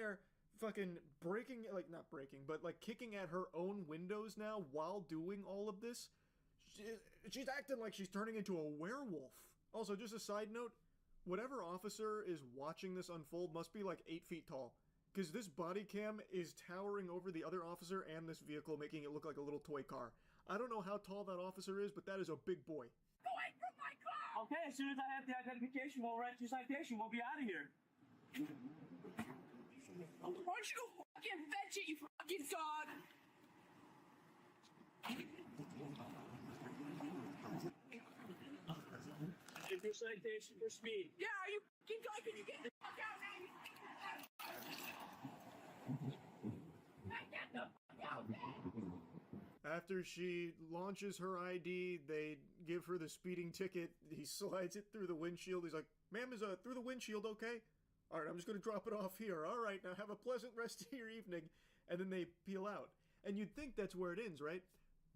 there fucking breaking, like, not breaking, but like kicking at her own windows now while doing all of this. She's acting like she's turning into a werewolf. Also, just a side note, whatever officer is watching this unfold must be like 8 feet tall. Because this body cam is towering over the other officer and this vehicle, making it look like a little toy car. I don't know how tall that officer is, but that is a big boy. Away from my car! Okay, as soon as I have the identification, we'll write your citation. We'll be out of here. Why don't you go fucking fetch it, you fucking dog? Take your citation for speed. Yeah, are you fucking dog? Can you get the fuck out now? Get the fuck out! After she launches her ID, they give her the speeding ticket. He slides it through the windshield. He's like, "Ma'am, is through the windshield okay? All right, I'm just going to drop it off here. All right, now have a pleasant rest of your evening." And then they peel out. And you'd think that's where it ends, right?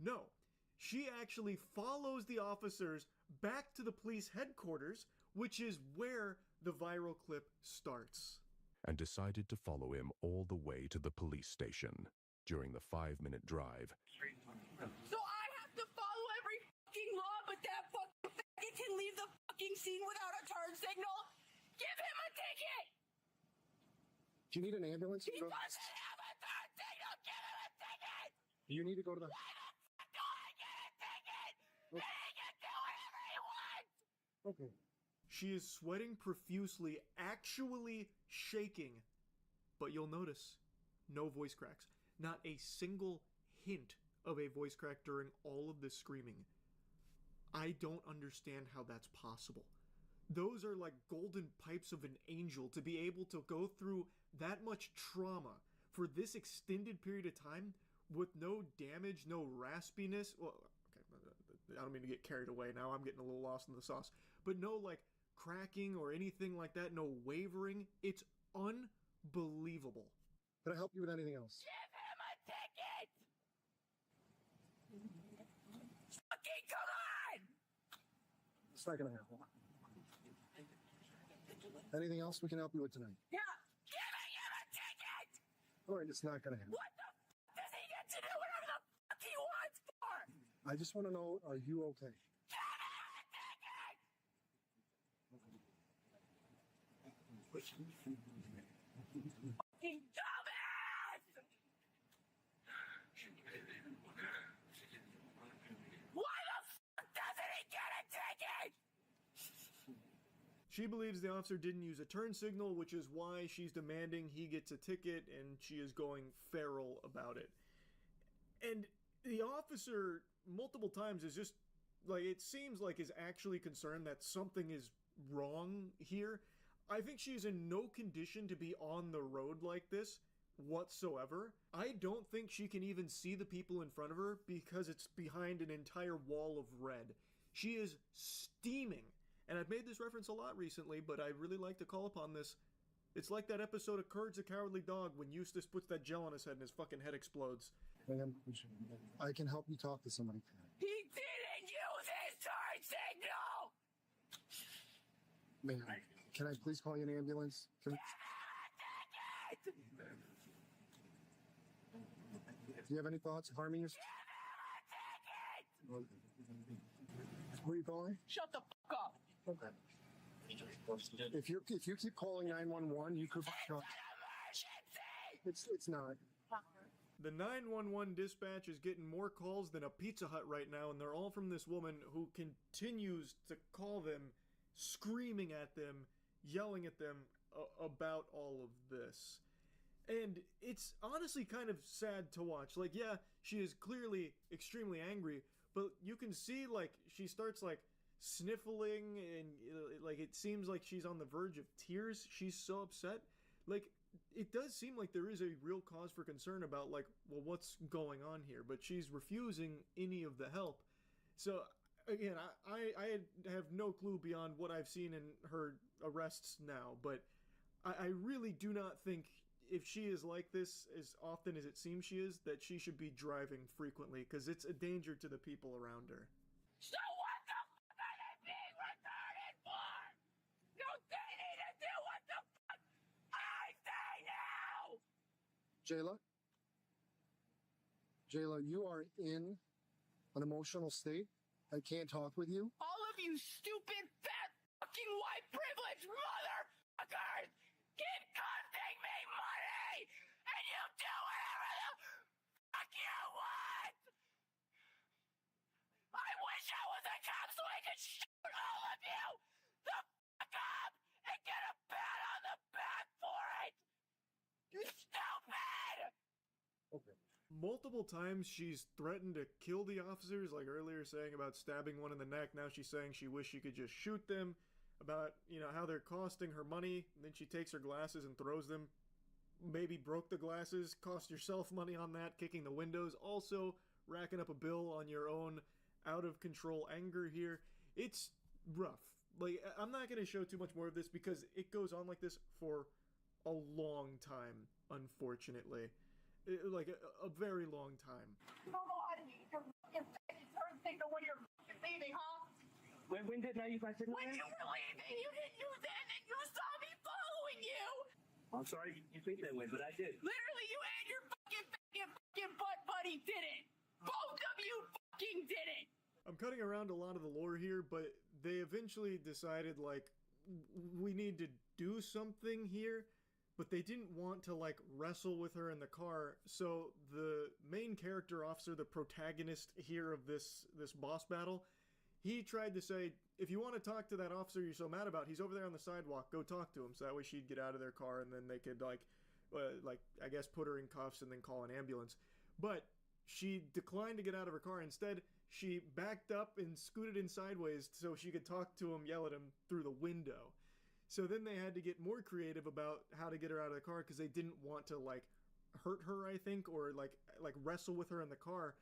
No. She actually follows the officers back to the police headquarters, which is where the viral clip starts. And decided to follow him all the way to the police station. During the 5-minute drive. So I have to follow every fucking law, but that fucking faggot can leave the fucking scene without a turn signal? Give him a ticket! Do you need an ambulance? He doesn't have a turn signal! Give him a ticket! Do you need to go to the... Why the fuck do I get a ticket? Okay. He can do whatever he wants! Okay. She is sweating profusely, actually shaking. But you'll notice, no voice cracks. Not a single hint of a voice crack during all of this screaming. I don't understand how that's possible. Those are like golden pipes of an angel to be able to go through that much trauma for this extended period of time with no damage, no raspiness. Well, okay, I don't mean to get carried away now. I'm getting a little lost in the sauce. But no like cracking or anything like that, no wavering. It's unbelievable. Can I help you with anything else? Give him a ticket! Fucking come on! It's not gonna happen. Anything else we can help you with tonight? Yeah, giving him a ticket! All right, it's not gonna happen. What the fuck does he get to do whatever the fuck he wants for? I just want to know, are you okay? Give him a ticket! Fucking dumbass! Why the fuck doesn't he get a ticket? She believes the officer didn't use a turn signal, which is why she's demanding he gets a ticket, and she is going feral about it. And the officer, multiple times, is just, like, it seems like is actually concerned that something is wrong here. I think she's in no condition to be on the road like this whatsoever. I don't think she can even see the people in front of her because it's behind an entire wall of red. She is steaming. And I've made this reference a lot recently, but I really like to call upon this. It's like that episode of Courage the Cowardly Dog when Eustace puts that gel on his head and his fucking head explodes. Ma'am, I can help you talk to somebody. He didn't use his turn signal! Ma'am, can I please call you an ambulance? Do you have any thoughts of harming yourself? Who are you calling? Shut the fuck up! Okay. If you keep calling 911, you could. It's an emergency! It's not. The 911 dispatch is getting more calls than a Pizza Hut right now, and they're all from this woman who continues to call them, screaming at them, yelling at them about all of this. And it's honestly kind of sad to watch. Like, yeah, she is clearly extremely angry, but you can see, like, she starts, like, sniffling, and, like, it seems like she's on the verge of tears. She's so upset. Like, it does seem like there is a real cause for concern about, like, well, what's going on here? But she's refusing any of the help. So, again, I have no clue beyond what I've seen in her arrests now, but I really do not think, if she is like this as often as it seems she is, that she should be driving frequently, because it's a danger to the people around her. So what the fuck are they being retarded for? Don't they need to do what the fuck I say now? Jayla? Jayla, you are in an emotional state. I can't talk with you. All of you stupid, fat, fucking white privilege motherfuckers keep costing me money, and you do whatever the fuck you want. I wish I was a cop so I could shoot all of you the fuck up and get a pat on the back for it. You stupid! Okay. Multiple times she's threatened to kill the officers, like earlier saying about stabbing one in the neck. Now she's saying she wished she could just shoot them, about, you know, how they're costing her money. And then she takes her glasses and throws them. Maybe broke the glasses, cost yourself money on that, kicking the windows. Also racking up a bill on your own out of control anger here. It's rough. Like, I'm not going to show too much more of this because it goes on like this for a long time, unfortunately. Like a very long time. You don't know how to use your fucking turn signal when you're fucking leaving, huh? When didn't I use my signal? When you were leaving, you didn't use it, and you saw me following you! I'm sorry you think that way, but I did. Literally, you and your fucking butt buddy did it! Both of you fucking did it! I'm cutting around a lot of the lore here, but they eventually decided, like, we need to do something here, but they didn't want to, like, wrestle with her in the car, so the main character officer, the protagonist here of this boss battle, he tried to say, if you want to talk to that officer you're so mad about, he's over there on the sidewalk, go talk to him, so that way she'd get out of their car, and then they could, like, I guess put her in cuffs and then call an ambulance. But she declined to get out of her car. Instead, she backed up and scooted in sideways so she could talk to him, yell at him through the window. So then they had to get more creative about how to get her out of the car because they didn't want to, like, hurt her, I think, or, like wrestle with her in the car.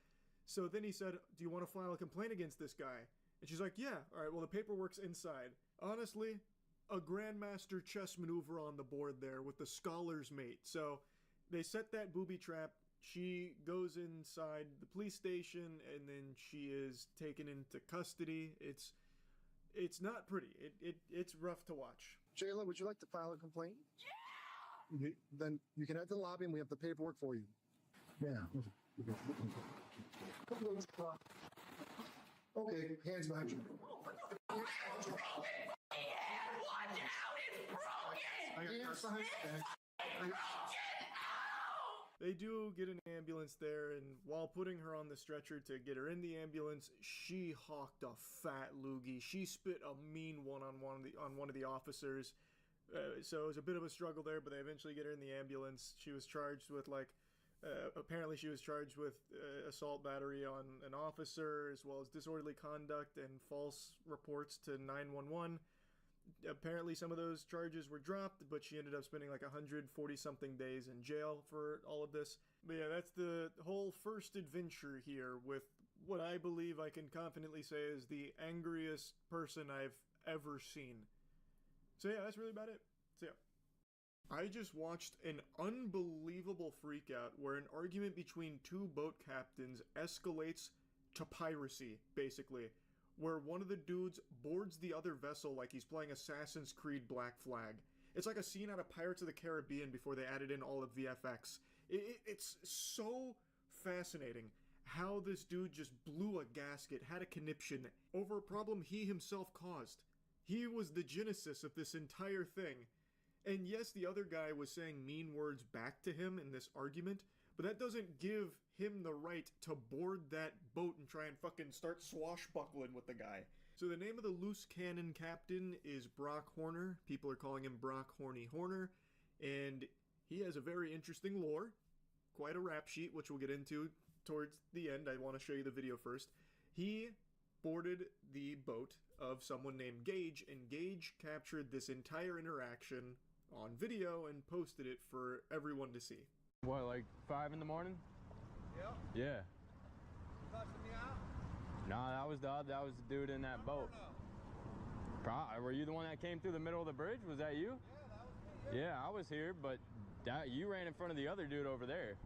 So then he said, do you want to file a complaint against this guy? And she's like, yeah. All right, well, the paperwork's inside. Honestly, a grandmaster chess maneuver on the board there with the scholar's mate. So they set that booby trap. She goes inside the police station, and then she is taken into custody. It's not pretty. It's rough to watch. Jayla, would you like to file a complaint? Yeah! Then you can head to the lobby and we have the paperwork for you. Yeah. Okay, hands behind you. Watch out, it's broken! Hands behind you. They do get an ambulance there, and while putting her on the stretcher to get her in the ambulance, she hawked a fat loogie. She spit a mean one on one of the officers. So it was a bit of a struggle there, but they eventually get her in the ambulance. She was charged with, like, apparently she was charged with assault battery on an officer, as well as disorderly conduct and false reports to 911. Apparently some of those charges were dropped, but she ended up spending like 140-something days in jail for all of this. But yeah, that's the whole first adventure here with what I believe I can confidently say is the angriest person I've ever seen. So yeah, that's really about it. So yeah. I just watched an unbelievable freakout where an argument between two boat captains escalates to piracy, basically. Where one of the dudes boards the other vessel like he's playing Assassin's Creed Black Flag. It's like a scene out of Pirates of the Caribbean before they added in all of VFX. It's so fascinating how this dude just blew a gasket, had a conniption, over a problem he himself caused. He was the genesis of this entire thing. And yes, the other guy was saying mean words back to him in this argument, but that doesn't give him the right to board that boat and try and fucking start swashbuckling with the guy. So the name of the loose cannon captain is Brock Horner. People are calling him Brock Horny Horner. And he has a very interesting lore. Quite a rap sheet, which we'll get into towards the end. I want to show you the video first. He boarded the boat of someone named Gage, and Gage captured this entire interaction on video and posted it for everyone to see. What, like 5 in the morning? Yeah. You cussing me out? Nah, that was the dude in that boat. Were you the one that came through the middle of the bridge? Was that you? Yeah, that was me. Yeah, I was here, but you ran in front of the other dude over there.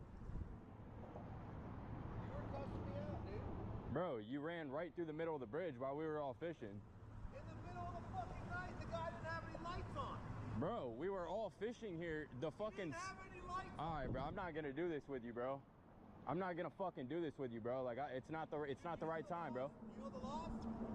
You were cussing me out, dude. Bro, you ran right through the middle of the bridge while we were all fishing. In the middle of the fucking night, the guy didn't have any lights on. Bro, we were all fishing here. The fucking. Didn't have any lights. All right, bro. I'm not gonna do this with you, bro. I'm not gonna fucking do this with you, bro. Like, it's not the right time, bro. You know the laws?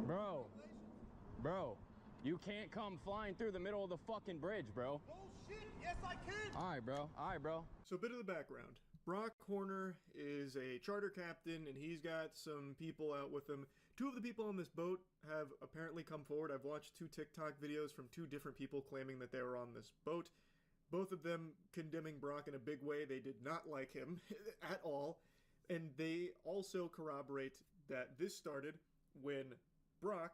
Bro, Regulations? bro, you can't come flying through the middle of the fucking bridge, bro. Bullshit. Yes, I can. All right, bro. All right, bro. So a bit of the background. Brock Horner is a charter captain, and he's got some people out with him. Two of the people on this boat have apparently come forward. I've watched 2 TikTok videos from 2 different people claiming that they were on this boat. Both of them condemning Brock in a big way. They did not like him at all. And they also corroborate that this started when Brock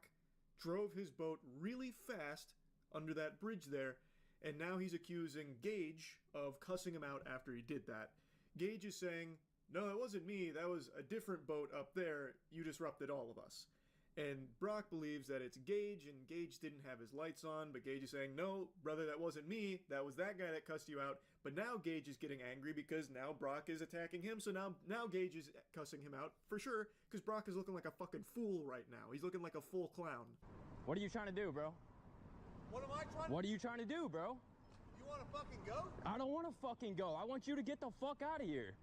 drove his boat really fast under that bridge there, and now he's accusing Gage of cussing him out after he did that. Gage is saying, no, that wasn't me, that was a different boat up there, you disrupted all of us. And Brock believes that it's Gage, and Gage didn't have his lights on, but Gage is saying, no, brother, that wasn't me, that was that guy that cussed you out. But now Gage is getting angry because now Brock is attacking him, so now Gage is cussing him out, for sure, because Brock is looking like a fucking fool right now. He's looking like a full clown. What are you trying to do, bro? What am I trying to What are you trying to do, bro? You want to fucking go? I don't want to fucking go. I want you to get the fuck out of here.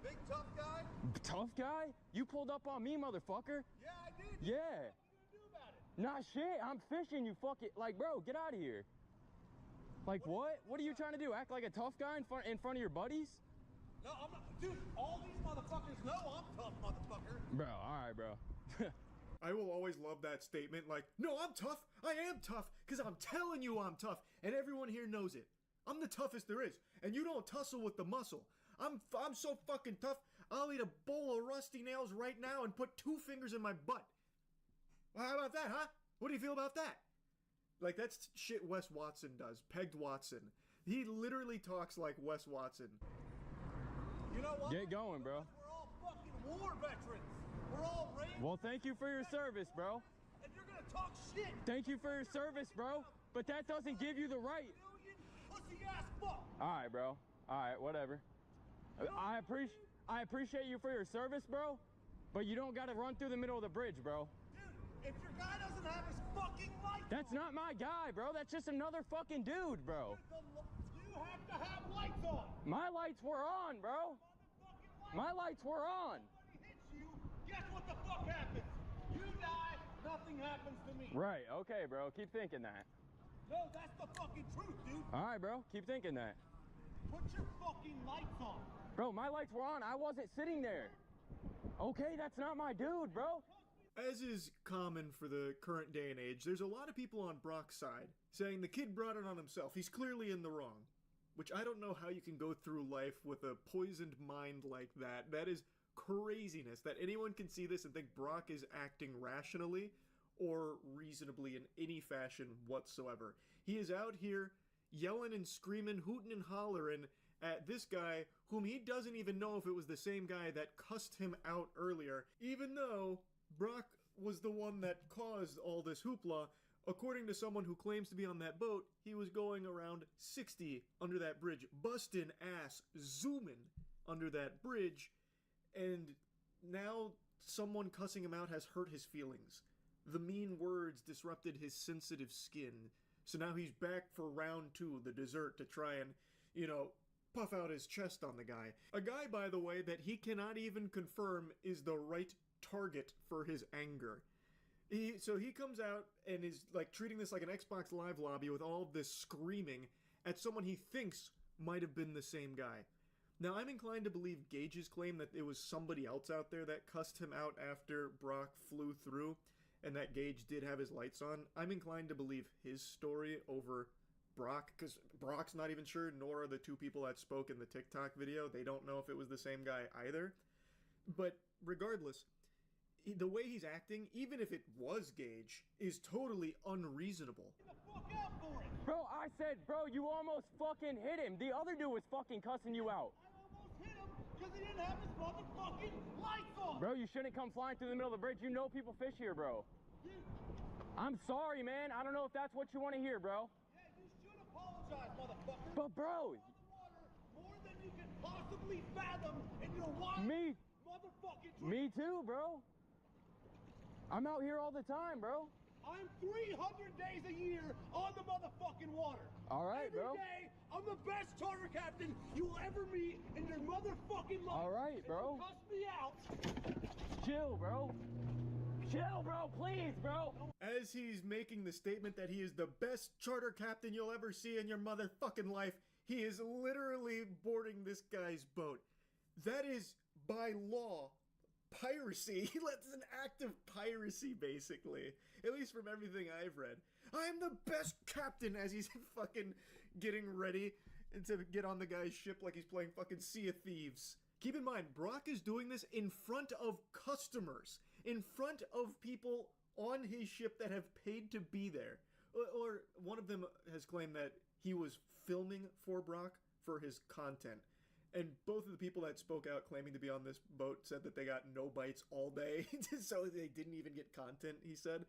Big tough guy? Tough guy? You pulled up on me, motherfucker. Yeah, I did. Yeah. What are you gonna do about it? Nah, shit. I'm fishing, you fucking. Like, bro, get out of here. Like, what? What are you trying to do? Act like a tough guy in front of your buddies? No, I'm not. Dude, all these motherfuckers know I'm tough, motherfucker. Bro, all right, bro. I will always love that statement, like, no, I'm tough, I am tough, because I'm telling you I'm tough, and everyone here knows it. I'm the toughest there is, and you don't tussle with the muscle. I'm so fucking tough, I'll eat a bowl of rusty nails right now and put 2 fingers in my butt. Well, how about that, huh? What do you feel about that? Like, that's shit Wes Watson does, Pegged Watson. He literally talks like Wes Watson. You know what? Get going, bro. We're all fucking war veterans. We're all raised. Well, thank you for your service, bro. And you're gonna talk shit. Thank you for your service, bro. But that doesn't give you the right. Million pussy ass fuck. All right, bro. All right, whatever. I appreciate you for your service, bro. But you don't gotta run through the middle of the bridge, bro. Dude, if your guy doesn't have his fucking lights That's on, not my guy, bro. That's just another fucking dude, bro. you have to have lights on. My lights were on, bro. Motherfucking lights. My lights were on. Somebody hits you, guess what the fuck happens? You die, nothing happens to me. Right, okay, bro. Keep thinking that. No, that's the fucking truth, dude. All right, bro. Keep thinking that. Put your fucking lights on. Bro, my lights were on. I wasn't sitting there. Okay, that's not my dude, bro. As is common for the current day and age, there's a lot of people on Brock's side saying the kid brought it on himself. He's clearly in the wrong. Which I don't know how you can go through life with a poisoned mind like that. That is craziness. That anyone can see this and think Brock is acting rationally or reasonably in any fashion whatsoever. He is out here yelling and screaming, hooting and hollering at this guy whom he doesn't even know if it was the same guy that cussed him out earlier, even though Brock was the one that caused all this hoopla. According to someone who claims to be on that boat, he was going around 60 under that bridge, busting ass, zooming under that bridge, and now someone cussing him out has hurt his feelings. The mean words disrupted his sensitive skin, so now he's back for round 2, the dessert, to try and, puff out his chest on the guy. A guy, by the way, that he cannot even confirm is the right target for his anger. So he comes out and is like treating this like an Xbox Live lobby with all of this screaming at someone he thinks might have been the same guy. Now, I'm inclined to believe Gage's claim that it was somebody else out there that cussed him out after Brock flew through and that Gage did have his lights on. I'm inclined to believe his story over Brock, because Brock's not even sure, nor are the 2 people that spoke in the TikTok video. They don't know if it was the same guy either. But regardless, the way he's acting, even if it was Gage, is totally unreasonable. Get the fuck out for it. Bro, I said, bro, you almost fucking hit him. The other dude was fucking cussing you out. I almost hit him because he didn't have his motherfucking lights on. Bro, you shouldn't come flying through the middle of the bridge. You know people fish here, bro. Dude, I'm sorry, man. I don't know if that's what you want to hear, bro. yeah, you should apologize, motherfucker. But, bro, On the water more than you can possibly fathom in your wild motherfucking dreams. me too, bro. I'm out here all the time, bro. I'm 300 days a year on the motherfucking water. All right, bro. Every day, I'm the best charter captain you'll ever meet in your motherfucking life. All right, bro. Cuss me out. Chill, bro. Chill, bro. Please, bro. As he's making the statement that he is the best charter captain you'll ever see in your motherfucking life, he is literally boarding this guy's boat. That is, by law, piracy. That's an act of piracy, basically. At least from everything I've read. I'm the best captain as he's fucking getting ready to get on the guy's ship like he's playing fucking Sea of Thieves. Keep in mind, Brock is doing this in front of customers. In front of people on his ship that have paid to be there. Or one of them has claimed that he was filming for Brock for his content. And both of the people that spoke out claiming to be on this boat said that they got no bites all day, so they didn't even get content, he said.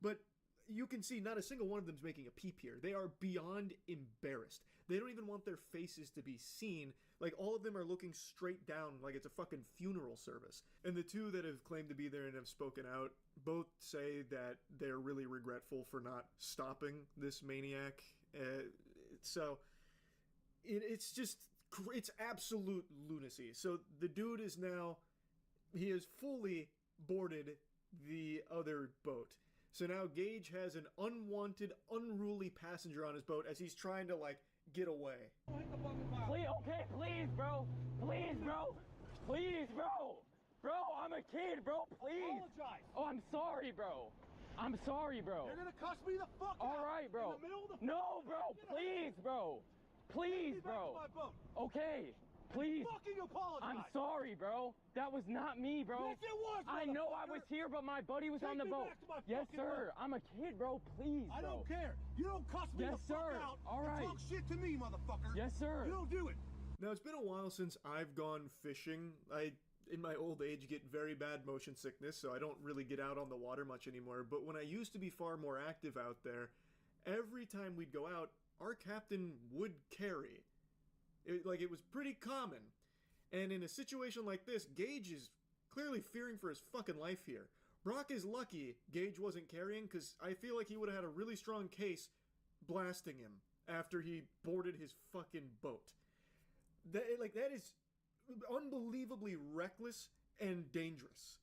But you can see not a single one of them's making a peep here. They are beyond embarrassed. They don't even want their faces to be seen. Like, all of them are looking straight down like it's a fucking funeral service. And the two that have claimed to be there and have spoken out both say that they're really regretful for not stopping this maniac. So, it's just... it's absolute lunacy. So the dude is now, he has fully boarded the other boat. So now Gage has an unwanted, unruly passenger on his boat as he's trying to, like, get away. Please, okay, please, bro. Please, bro. Please, bro. Bro, I'm a kid, bro. Please. Apologize. Oh, I'm sorry, bro. I'm sorry, bro. You're gonna cuss me the fuck out. All right, bro. In the middle of the No, bro. Please, bro. Please, Get me back bro. to my boat. Okay. Please. Fucking apologize. I'm sorry, bro. That was not me, bro. Yes, it was, I know I was motherfucker. here, but my buddy was Take on the me boat. back to my Yes, fucking sir. boat. I'm a kid, bro. Please, bro. I don't care. You don't cuss me Yes, the fuck sir. out All right. and talk shit to me, motherfucker. Yes, sir. You don't do it. Now, it's been a while since I've gone fishing. I, in my old age, get very bad motion sickness, so I don't really get out on the water much anymore. But when I used to be far more active out there, every time we'd go out, our captain would carry. It was pretty common. And in a situation like this, Gage is clearly fearing for his fucking life here. Brock is lucky Gage wasn't carrying, because I feel like he would have had a really strong case blasting him after he boarded his fucking boat. That is unbelievably reckless and dangerous.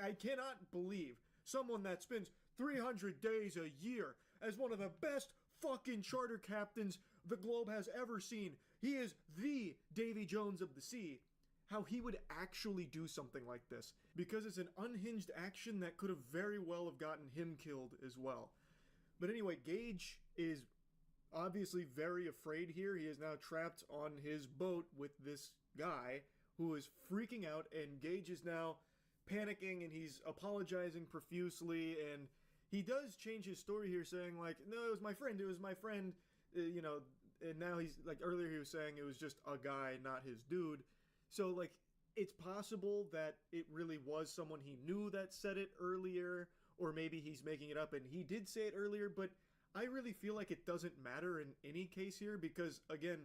I cannot believe someone that spends 300 days a year as one of the best fucking charter captains the globe has ever seen. He is the Davy Jones of the sea. How he would actually do something like this. Because it's an unhinged action that could have very well have gotten him killed as well. But anyway, Gage is obviously very afraid here. He is now trapped on his boat with this guy who is freaking out, and Gage is now panicking and he's apologizing profusely, and he does change his story here saying like, no, it was my friend, and now he's like, earlier he was saying it was just a guy, not his dude. So like, it's possible that it really was someone he knew that said it earlier, or maybe he's making it up and he did say it earlier, but I really feel like it doesn't matter in any case here, because again,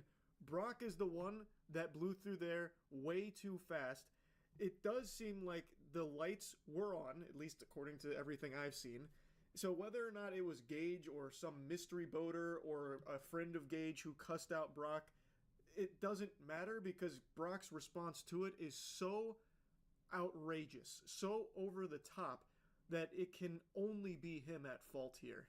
Brock is the one that blew through there way too fast. It does seem like the lights were on, at least according to everything I've seen. So whether or not it was Gage or some mystery boater or a friend of Gage who cussed out Brock, it doesn't matter, because Brock's response to it is so outrageous, so over the top, that it can only be him at fault here.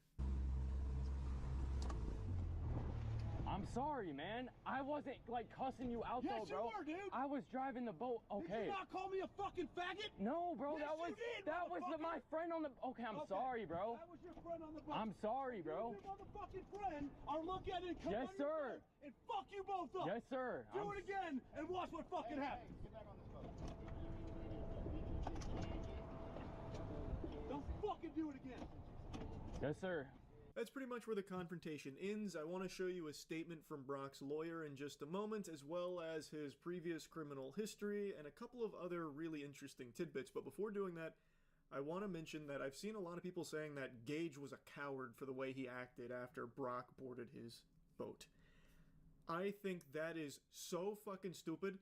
I'm sorry, man. I wasn't, like, cussing you out, Yes, though, bro. you were, dude. I was driving the boat. Okay. Did you not call me a fucking faggot? No, bro. Yes, that was you did, that was motherfucker. my friend on the. Okay, I'm sorry, bro. That was your friend on the boat. I'm sorry, bro. Your motherfucking friend. I'll look at it and come Yes, on your sir. face and fuck you both up. Yes, sir. Do it again and watch what fucking happens. Don't fucking do it again. Yes, sir. That's pretty much where the confrontation ends. I want to show you a statement from Brock's lawyer in just a moment, as well as his previous criminal history and a couple of other really interesting tidbits. But before doing that, I want to mention that I've seen a lot of people saying that Gage was a coward for the way he acted after Brock boarded his boat. I think that is so fucking stupid.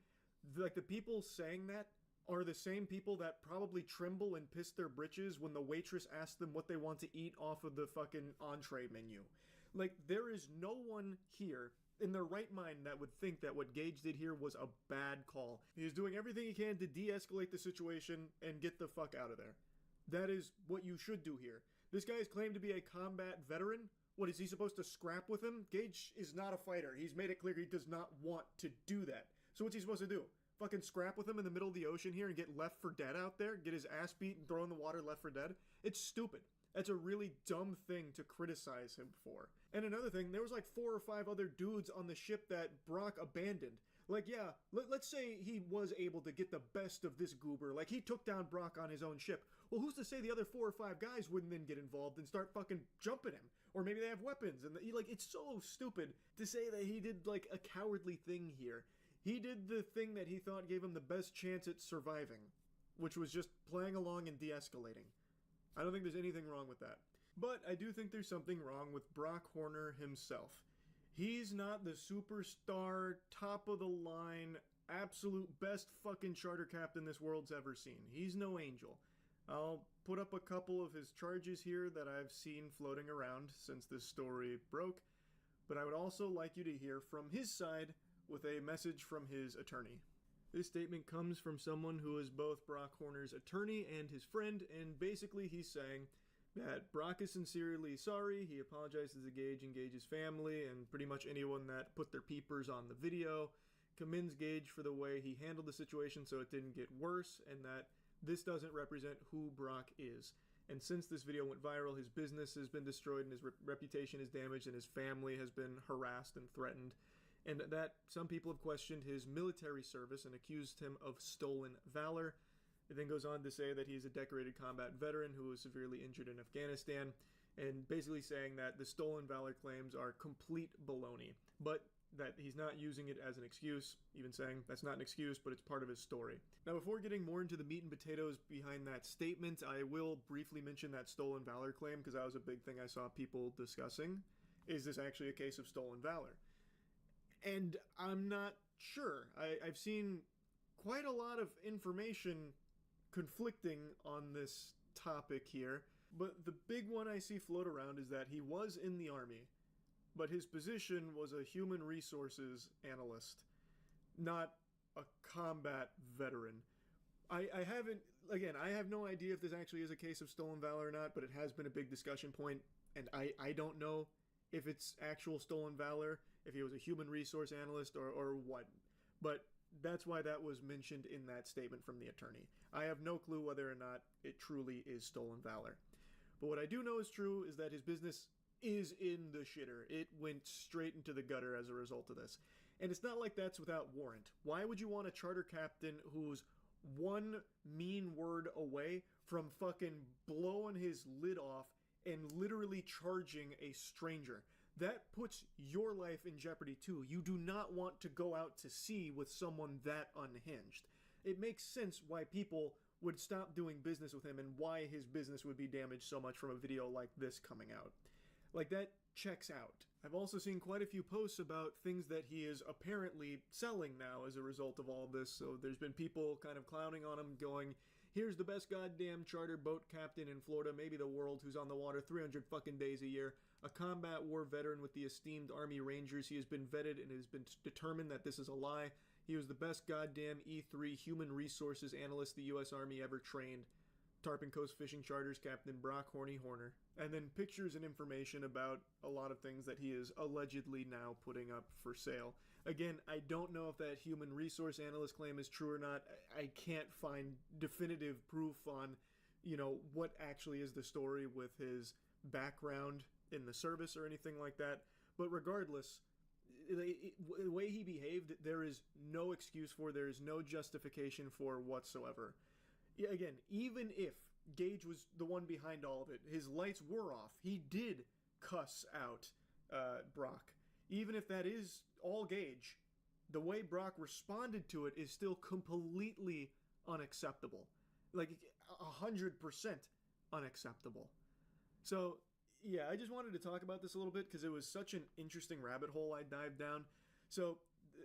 Like, the people saying that are the same people that probably tremble and piss their britches when the waitress asks them what they want to eat off of the fucking entree menu. Like, there is no one here in their right mind that would think that what Gage did here was a bad call. He is doing everything he can to de-escalate the situation and get the fuck out of there. That is what you should do here. This guy is claimed to be a combat veteran. What, is he supposed to scrap with him? Gage is not a fighter. He's made it clear he does not want to do that. So what's he supposed to do? Fucking scrap with him in the middle of the ocean here and get left for dead out there? Get his ass beat and throw in the water left for dead? It's stupid. That's a really dumb thing to criticize him for. And another thing, there was like 4 or 5 other dudes on the ship that Brock abandoned. Like, yeah, let's say he was able to get the best of this goober. Like, he took down Brock on his own ship. Well, who's to say the other 4 or 5 guys wouldn't then get involved and start fucking jumping him? Or maybe they have weapons. And, like, it's so stupid to say that he did, like, a cowardly thing here. He did the thing that he thought gave him the best chance at surviving, which was just playing along and de-escalating. I don't think there's anything wrong with that. But I do think there's something wrong with Brock Horner himself. He's not the superstar, top-of-the-line, absolute best fucking charter captain this world's ever seen. He's no angel. I'll put up a couple of his charges here that I've seen floating around since this story broke, but I would also like you to hear from his side with a message from his attorney. This statement comes from someone who is both Brock Horner's attorney and his friend, and basically he's saying that Brock is sincerely sorry, he apologizes to Gage and Gage's family, and pretty much anyone that put their peepers on the video, commends Gage for the way he handled the situation so it didn't get worse, and that this doesn't represent who Brock is. And since this video went viral, his business has been destroyed and his reputation is damaged and his family has been harassed and threatened. And that some people have questioned his military service and accused him of stolen valor. It then goes on to say that he's a decorated combat veteran who was severely injured in Afghanistan, and basically saying that the stolen valor claims are complete baloney, but that he's not using it as an excuse, even saying that's not an excuse, but it's part of his story. Now, before getting more into the meat and potatoes behind that statement, I will briefly mention that stolen valor claim, because that was a big thing I saw people discussing. Is this actually a case of stolen valor? And I'm not sure. I've seen quite a lot of information conflicting on this topic here, but the big one I see float around is that he was in the army, but his position was a human resources analyst, not a combat veteran. I have no idea if this actually is a case of stolen valor or not, but it has been a big discussion point, and I don't know if it's actual stolen valor, if he was a human resource analyst or what. But that's why that was mentioned in that statement from the attorney. I have no clue whether or not it truly is stolen valor. But what I do know is true is that his business is in the shitter. It went straight into the gutter as a result of this. And it's not like that's without warrant. Why would you want a charter captain who's one mean word away from fucking blowing his lid off and literally charging a stranger? That puts your life in jeopardy too. You do not want to go out to sea with someone that unhinged. It makes sense why people would stop doing business with him and why his business would be damaged so much from a video like this coming out. Like, that checks out. I've also seen quite a few posts about things that he is apparently selling now as a result of all this, so there's been people kind of clowning on him, going, here's the best goddamn charter boat captain in Florida, maybe the world, who's on the water 300 fucking days a year, a combat war veteran with the esteemed Army Rangers. He has been vetted and has been determined that this is a lie. He was the best goddamn E3 human resources analyst the U.S. Army ever trained. Tarpon Coast Fishing Charters Captain Brock Horner. And then pictures and information about a lot of things that he is allegedly now putting up for sale. Again, I don't know if that human resource analyst claim is true or not. I can't find definitive proof on, what actually is the story with his background in the service or anything like that. But regardless, the way he behaved, there is no excuse for, there is no justification for whatsoever. Again, even if Gage was the one behind all of it, his lights were off, he did cuss out Brock. Even if that is all Gage, the way Brock responded to it is still completely unacceptable. Like, 100% unacceptable. So, yeah, I just wanted to talk about this a little bit because it was such an interesting rabbit hole I dived down. So,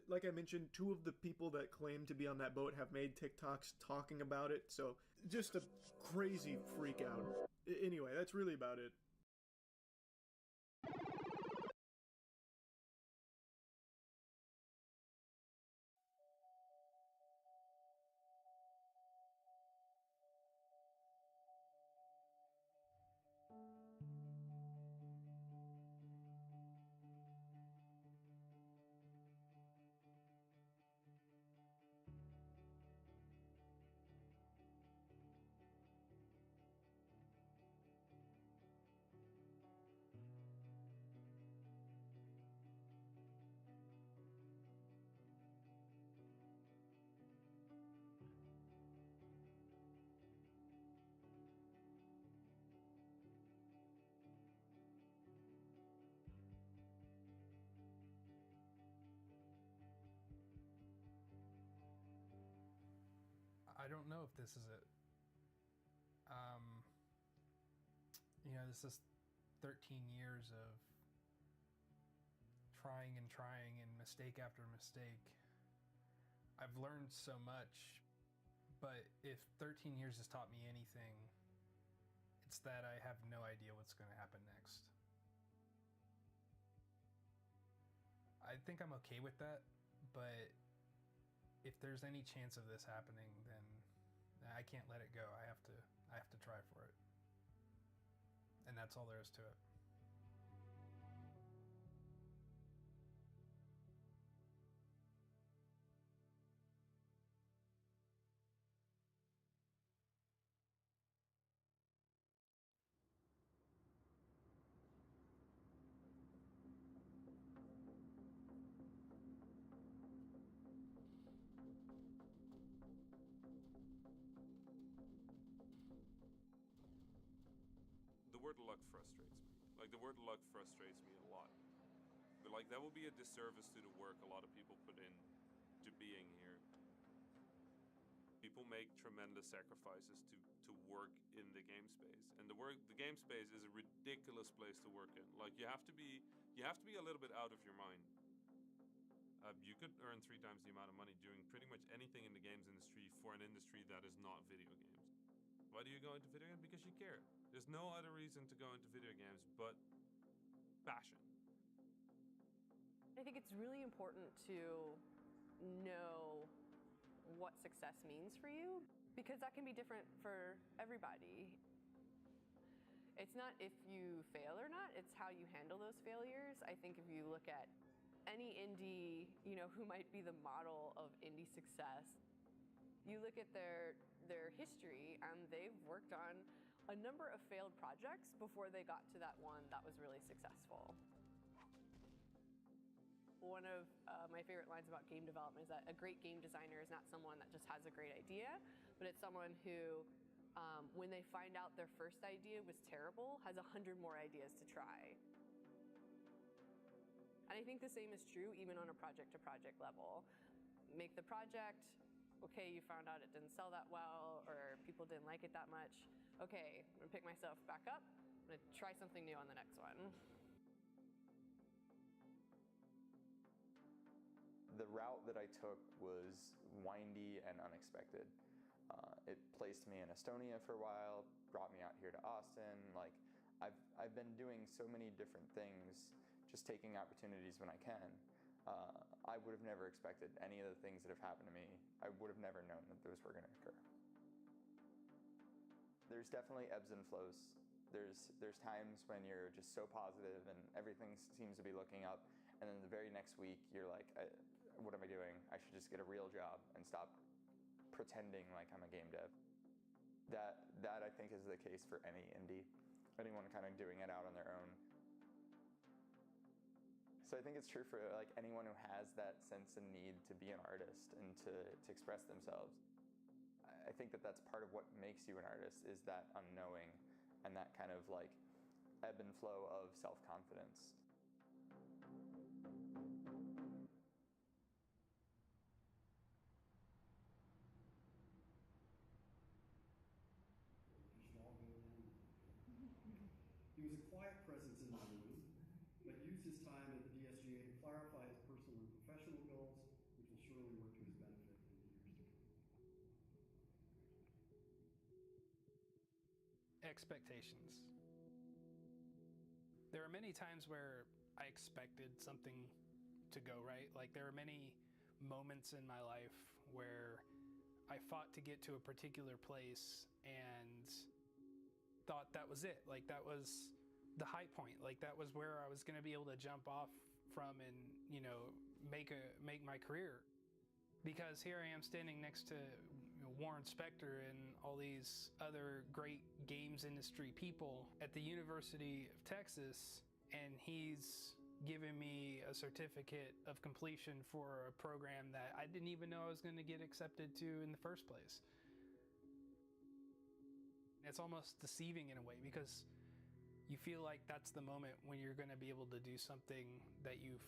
like I mentioned, two of the people that claim to be on that boat have made TikToks talking about it, so just a crazy freak out. Anyway, that's really about it. I don't know if this is it. This is 13 years of trying and mistake after mistake. I've learned so much, but if 13 years has taught me anything, it's that I have no idea what's going to happen next. I think I'm okay with that, but if there's any chance of this happening, then I can't let it go. I have to try for it. And that's all there is to it. The word luck frustrates me. Like, the word luck frustrates me a lot. But, like, that would be a disservice to the work a lot of people put in to being here. People make tremendous sacrifices to work in the game space. And the game space is a ridiculous place to work in. Like, you have to be a little bit out of your mind. You could earn 3 times the amount of money doing pretty much anything in the games industry for an industry that is not video games. Why do you go into video games? Because you care. There's no other reason to go into video games but passion. I think it's really important to know what success means for you, because that can be different for everybody. It's not if you fail or not, it's how you handle those failures. I think if you look at any indie, who might be the model of indie success, you look at their history, and they've worked on a number of failed projects before they got to that one that was really successful. One of my favorite lines about game development is that a great game designer is not someone that just has a great idea, but it's someone who, when they find out their first idea was terrible, has 100 more ideas to try. And I think the same is true even on a project-to-project level. Make the project, okay, you found out it didn't sell that well, or people didn't like it that much. Okay, I'm gonna pick myself back up, I'm gonna try something new on the next one. The route that I took was windy and unexpected. It placed me in Estonia for a while, brought me out here to Austin. Like, I've been doing so many different things, just taking opportunities when I can. I would have never expected any of the things that have happened to me. I would have never known that those were gonna occur. There's definitely ebbs and flows. There's times when you're just so positive and everything seems to be looking up, and then the very next week you're like, what am I doing? I should just get a real job and stop pretending like I'm a game dev. That I think is the case for any indie, anyone kind of doing it out on their own. So I think it's true for like anyone who has that sense and need to be an artist and to express themselves. I think that that's part of what makes you an artist, is that unknowing and that kind of like ebb and flow of self-confidence. He was a quiet presence in the room, but used his time at the DSGA to clarify his personal and professional goals expectations. There are many times where I expected something to go right. Like, there are many moments in my life where I fought to get to a particular place and thought that was it. Like, that was the high point. Like, that was where I was going to be able to jump off from and, you know, make my career. Because here I am standing next to Warren Spector and all these other great games industry people at the University of Texas, and he's giving me a certificate of completion for a program that I didn't even know I was going to get accepted to in the first place. It's almost deceiving in a way, because you feel like that's the moment when you're going to be able to do something that you've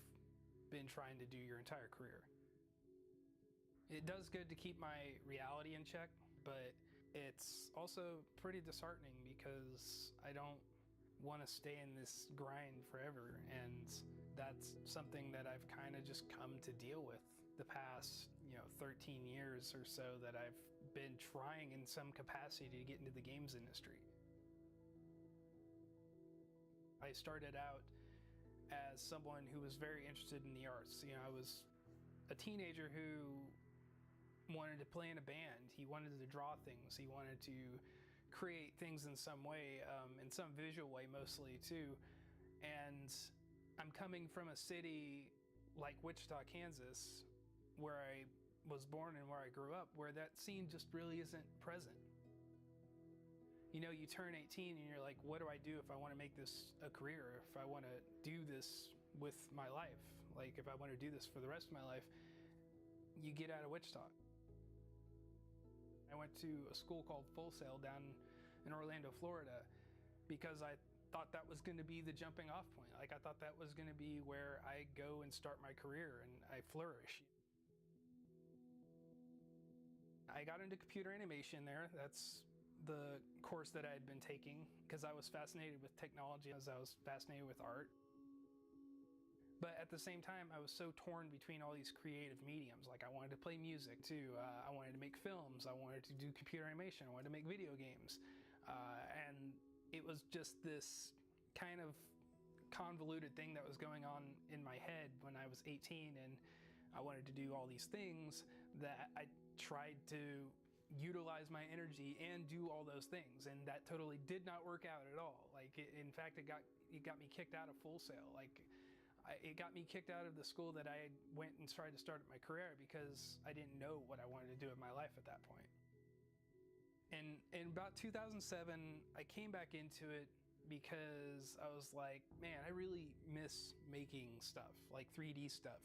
been trying to do your entire career. It does good to keep my reality in check, but it's also pretty disheartening because I don't want to stay in this grind forever, and that's something that I've kind of just come to deal with the past, 13 years or so that I've been trying in some capacity to get into the games industry. I started out as someone who was very interested in the arts. I was a teenager who wanted to play in a band. He wanted to draw things. He wanted to create things in some way, in some visual way mostly too. And I'm coming from a city like Wichita, Kansas, where I was born and where I grew up, where that scene just really isn't present. You turn 18 and you're like, what do I do if I want to make this a career? If I want to do this with my life? Like, if I want to do this for the rest of my life? You get out of Wichita. I went to a school called Full Sail down in Orlando, Florida, because I thought that was going to be the jumping off point. Like, I thought that was going to be where I go and start my career and I flourish. I got into computer animation there. That's the course that I had been taking because I was fascinated with technology as I was fascinated with art. But at the same time, I was so torn between all these creative mediums. Like, I wanted to play music too. I wanted to make films. I wanted to do computer animation. I wanted to make video games. And it was just this kind of convoluted thing that was going on in my head when I was 18, and I wanted to do all these things that I tried to utilize my energy and do all those things, and that totally did not work out at all. Like, in fact, it got me kicked out of Full Sail. Like, it got me kicked out of the school that I went and tried to start my career because I didn't know what I wanted to do with my life at that point. And in about 2007, I came back into it because I was like, man, I really miss making stuff, like 3D stuff.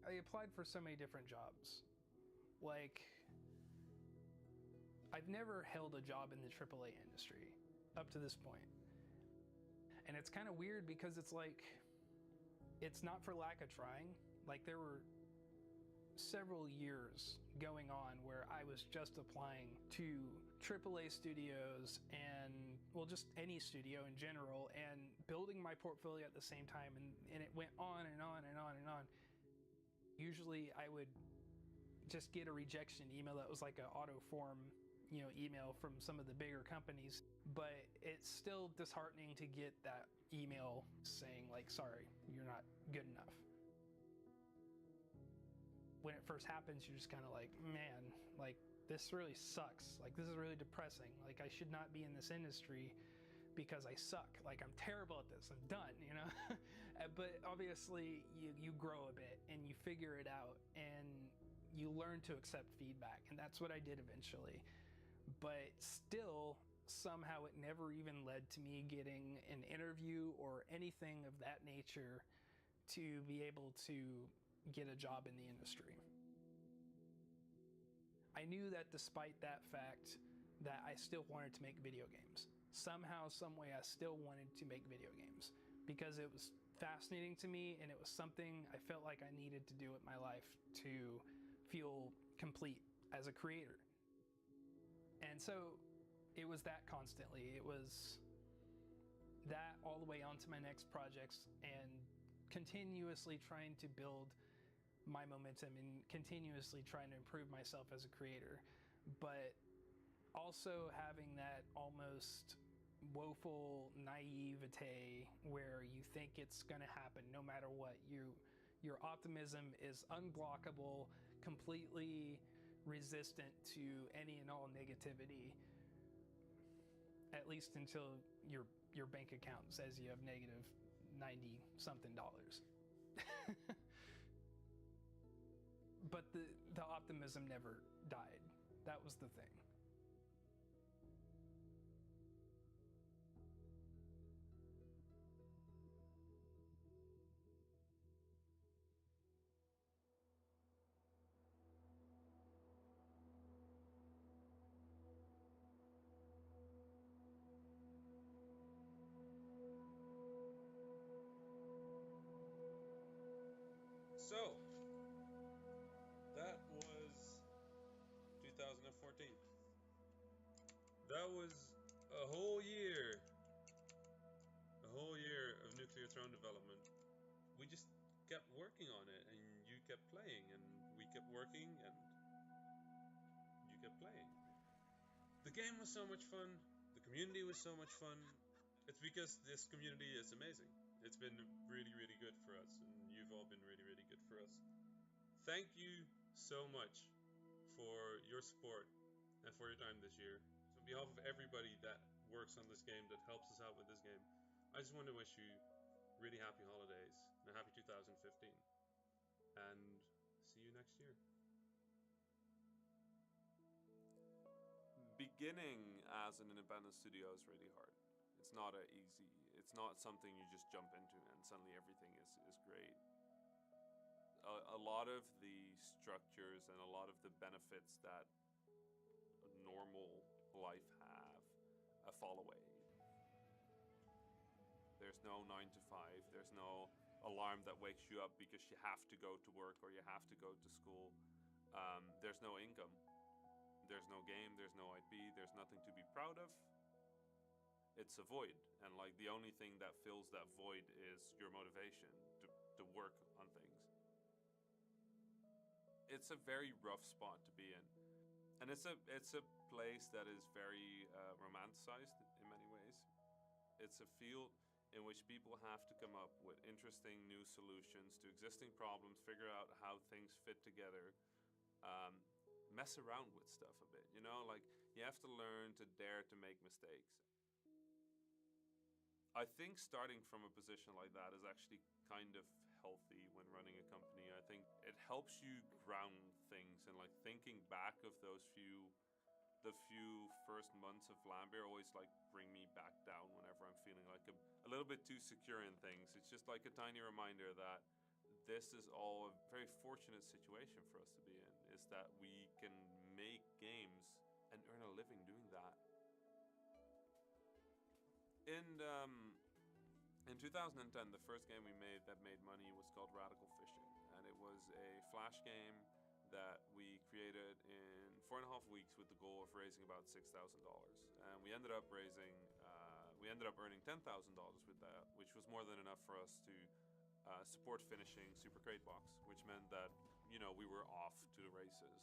I applied for so many different jobs. Like, I've never held a job in the AAA industry up to this point. And it's kind of weird because it's like, it's not for lack of trying. Like, there were several years going on where I was just applying to AAA studios and, well, just any studio in general, and building my portfolio at the same time. And it went on and on and on and on. Usually I would just get a rejection email that was like an auto form, email from some of the bigger companies. But it's still disheartening to get that email saying, like, sorry, you're not good enough. When it first happens, you're just kind of like, man, like, this really sucks. Like, this is really depressing. Like, I should not be in this industry because I suck. Like, I'm terrible at this. I'm done, But obviously, you grow a bit and you figure it out and you learn to accept feedback. And that's what I did eventually. But still, somehow it never even led to me getting an interview or anything of that nature to be able to get a job in the industry. I knew that despite that fact, that I still wanted to make video games. Somehow, some way, I still wanted to make video games because it was fascinating to me and it was something I felt like I needed to do with my life to feel complete as a creator. And so it was that constantly. It was that all the way onto my next projects and continuously trying to build my momentum and continuously trying to improve myself as a creator. But also having that almost woeful naivete where you think it's going to happen no matter what. Your optimism is unblockable, completely resistant to any and all negativity, at least until your bank account says you have negative 90 something dollars. But the optimism never died. That was the thing. So, that was 2014. That was a whole year. A whole year of Nuclear Throne development. We just kept working on it, and you kept playing, and we kept working, and you kept playing. The game was so much fun. The community was so much fun. It's because this community is amazing. It's been really, really good for us, and you've all been really, really good for us. Thank you so much for your support and for your time this year. So on behalf of everybody that works on this game, that helps us out with this game, I just want to wish you really happy holidays and a happy 2015. And see you next year. Beginning as an independent studio is really hard. It's not easy. It's not something you just jump into and suddenly everything is great. A lot of the structures and a lot of the benefits that normal life have fall away. There's no 9 to 5. There's no alarm that wakes you up because you have to go to work or you have to go to school. There's no income. There's no game. There's no IP. There's nothing to be proud of. It's a void. And like the only thing that fills that void is your motivation to work on things. It's a very rough spot to be in. And it's a place that is very romanticized in many ways. It's a field in which people have to come up with interesting new solutions to existing problems, figure out how things fit together, mess around with stuff a bit, you know? Like, you have to learn to dare to make mistakes. I think starting from a position like that is actually kind of healthy when running a company. I think it helps you ground things, and like thinking back of the few first months of Lambert always like bring me back down whenever I'm feeling like a little bit too secure in things. It's just like a tiny reminder that this is all a very fortunate situation for us to be in, is that we can make games and earn a living doing that. In 2010, the first game we made that made money was called Radical Fishing, and it was a Flash game that we created in 4.5 weeks with the goal of raising about $6,000. And we ended up earning $10,000 with that, which was more than enough for us to support finishing Super Crate Box, which meant that, you know, we were off to the races.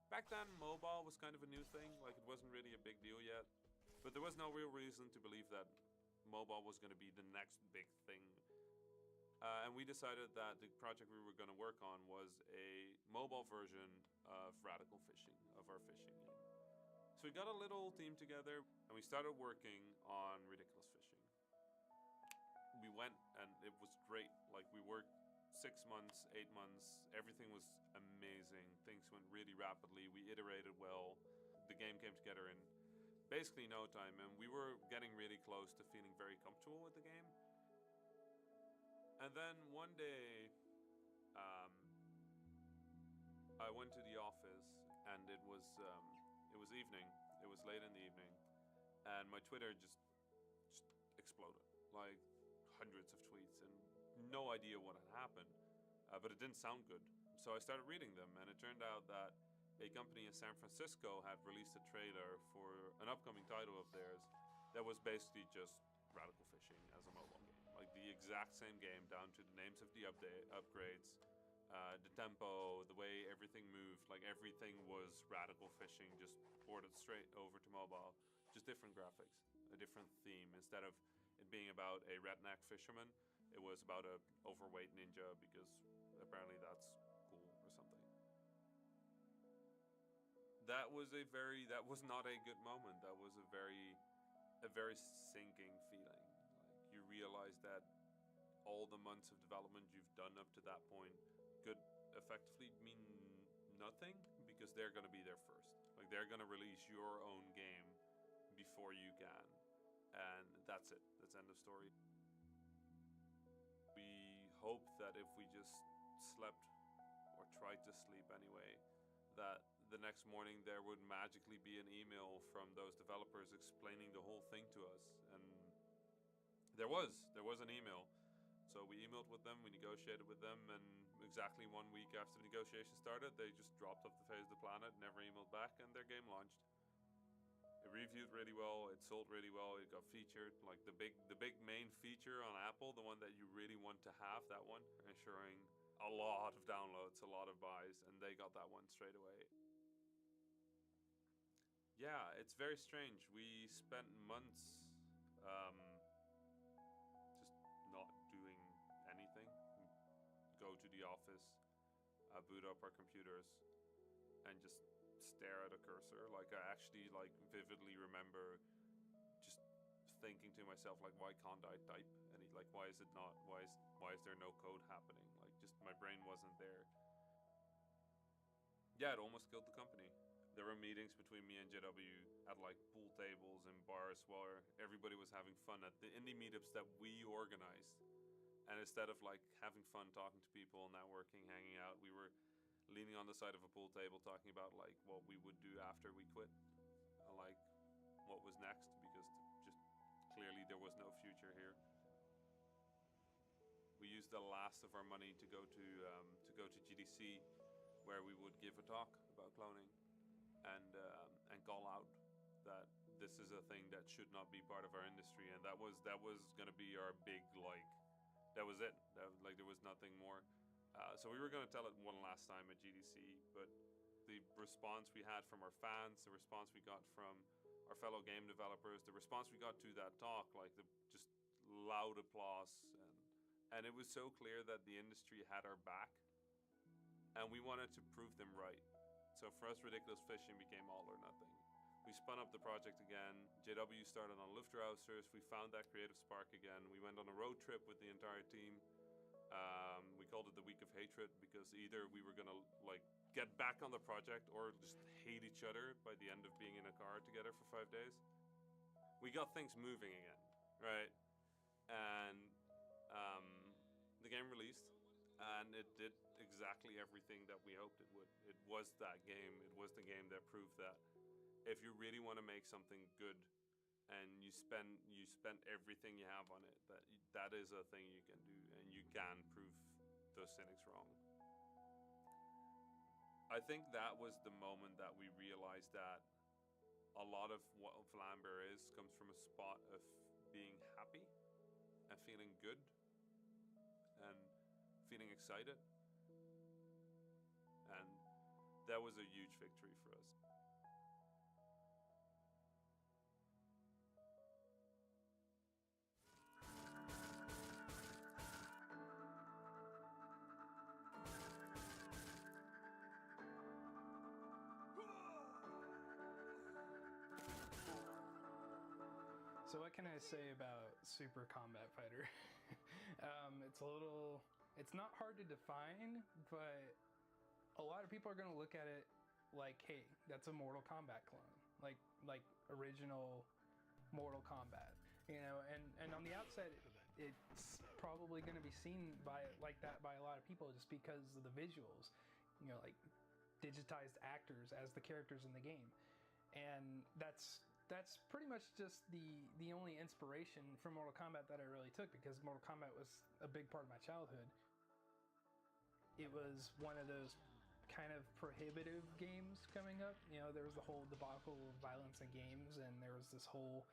Back then, mobile was kind of a new thing, like it wasn't really a big deal yet, but there was no real reason to believe that mobile was going to be the next big thing. And we decided that the project we were going to work on was a mobile version of Radical Fishing, of our fishing game. So we got a little team together and we started working on Ridiculous Fishing. We went and it was great. Like, we worked 6 months, 8 months, everything was amazing. Things went really rapidly. We iterated well. The game came together in basically no time, and we were getting really close to feeling very comfortable with the game. And then one day, I went to the office, and it was evening. It was late in the evening, and my Twitter just exploded, like hundreds of tweets, and no idea what had happened, but it didn't sound good. So I started reading them, and it turned out that a company in San Francisco had released a trailer for an upcoming title of theirs that was basically just Radical Fishing as a mobile game. Like the exact same game, down to the names of the upgrades, the tempo, the way everything moved, like everything was radical fishing, just ported straight over to mobile, just different graphics, a different theme. Instead of it being about a redneck fisherman, it was about a overweight ninja because apparently that's cool or something. That was not a good moment. That was a very sinking feeling. Like you realize that all the months of development you've done up to that point could effectively mean nothing because they're going to be there first. Like they're going to release your own game before you can, and that's it. That's end of story. We hope that if we just slept, or tried to sleep anyway, that the next morning there would magically be an email from those developers explaining the whole thing to us. And there was an email. So we emailed with them, we negotiated with them, and exactly 1 week after the negotiation started, they just dropped off the face of the planet, never emailed back, and their game launched. It reviewed really well, it sold really well, it got featured. Like the big main feature on Apple, the one that you really want to have, that one, ensuring a lot of downloads, a lot of buys, and they got that one straight away. Yeah, it's very strange. We spent months just not doing anything. Go to the office, boot up our computers, and just stare at a cursor. Like I actually vividly remember just thinking to myself, like, why can't I type? And like, why is it not? Why is there no code happening? Like, just my brain wasn't there. Yeah, it almost killed the company. There were meetings between me and JW at like pool tables and bars where everybody was having fun at the indie meetups that we organized. And instead of like having fun talking to people, networking, hanging out, we were leaning on the side of a pool table talking about like what we would do after we quit, and like what was next, because just clearly there was no future here. We used the last of our money to go to GDC, where we would give a talk about cloning and call out that this is a thing that should not be part of our industry, and that was going to be our big, like, that was it. Like there was nothing more. So we were going to tell it one last time at GDC, but the response we had from our fans, the response we got from our fellow game developers, the response we got to that talk, like the just loud applause, and it was so clear that the industry had our back, and we wanted to prove them right. So for us, Ridiculous Fishing became all or nothing. We spun up the project again. JW started on Luftrausers. We found that creative spark again. We went on a road trip with the entire team. We called it the Week of Hatred, because either we were gonna like get back on the project or just hate each other by the end of being in a car together for 5 days. We got things moving again, right? And the game released, and it did exactly everything that we hoped it would. It was that game. It was the game that proved that if you really want to make something good, and you spend everything you have on it, that is a thing you can do, and you can prove those cynics wrong. I think that was the moment that we realized that a lot of what Flambear is comes from a spot of being happy and feeling good and feeling excited, and that was a huge victory for us. So what can I say about Super Combat Fighter? It's not hard to define, but a lot of people are going to look at it like, hey, that's a Mortal Kombat clone, like original Mortal Kombat, you know. And on the outset, it's probably going to be seen like that by a lot of people, just because of the visuals, you know, like digitized actors as the characters in the game, and that's pretty much just the only inspiration from Mortal Kombat that I really took, because Mortal Kombat was a big part of my childhood. It was one of those kind of prohibitive games coming up. You know, there was the whole debacle of violence in games, and there was this whole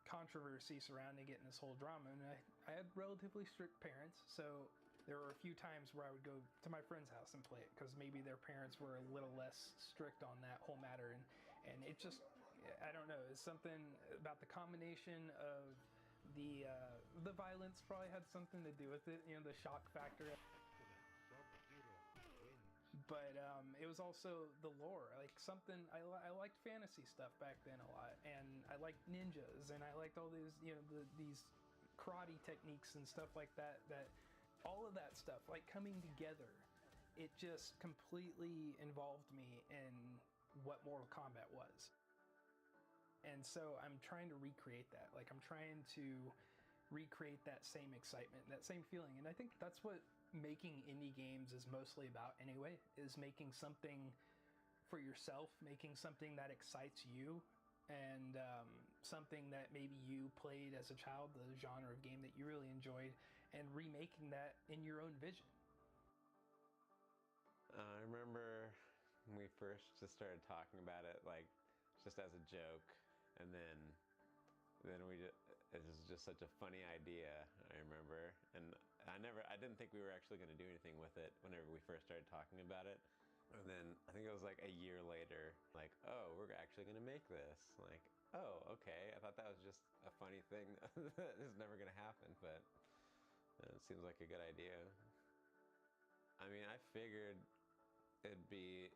controversy surrounding it and this whole drama. And I had relatively strict parents, so There were a few times where I would go to my friend's house and play it because maybe their parents were a little less strict on that whole matter, and it just, I don't know, it's something about the combination of the violence probably had something to do with it, you know, the shock factor. But it was also the lore, like something, I liked fantasy stuff back then a lot, and I liked ninjas, and I liked all these, you know, these karate techniques and stuff like that, all of that stuff, like coming together, it just completely involved me in what Mortal Kombat was. And so I'm trying to recreate that, like I'm trying to recreate that same excitement, that same feeling, and I think that's what making indie games is mostly about anyway, is making something for yourself, making something that excites you, and something that maybe you played as a child, the genre of game that you really enjoyed, and remaking that in your own vision. I remember when we first just started talking about it, like just as a joke, and then it was just such a funny idea, I remember, and I didn't think we were actually going to do anything with it whenever we first started talking about it. And then I think it was like a year later, like, oh, we're actually going to make this. Like, oh, okay. I thought that was just a funny thing that is never going to happen, but it seems like a good idea. I mean, I figured it'd be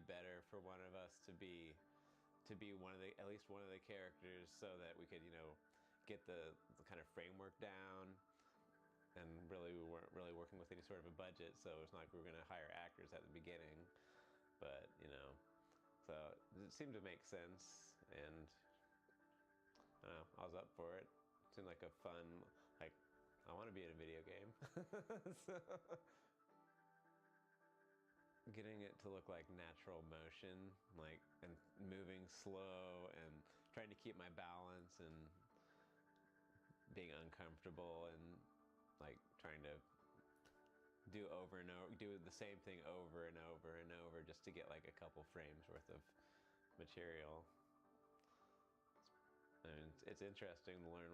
better for one of us to be at least one of the characters, so that we could, you know, get the kind of framework down. And really, we weren't really working with any sort of a budget, so it's not like we were going to hire actors at the beginning. But, you know, so it seemed to make sense, and I don't know, I was up for it. It seemed like a fun, like, I want to be in a video game. So, getting it to look like natural motion, like, and moving slow, and trying to keep my balance, and being uncomfortable, and like trying to do the same thing over and over and over just to get like a couple frames worth of material. I mean, it's interesting to learn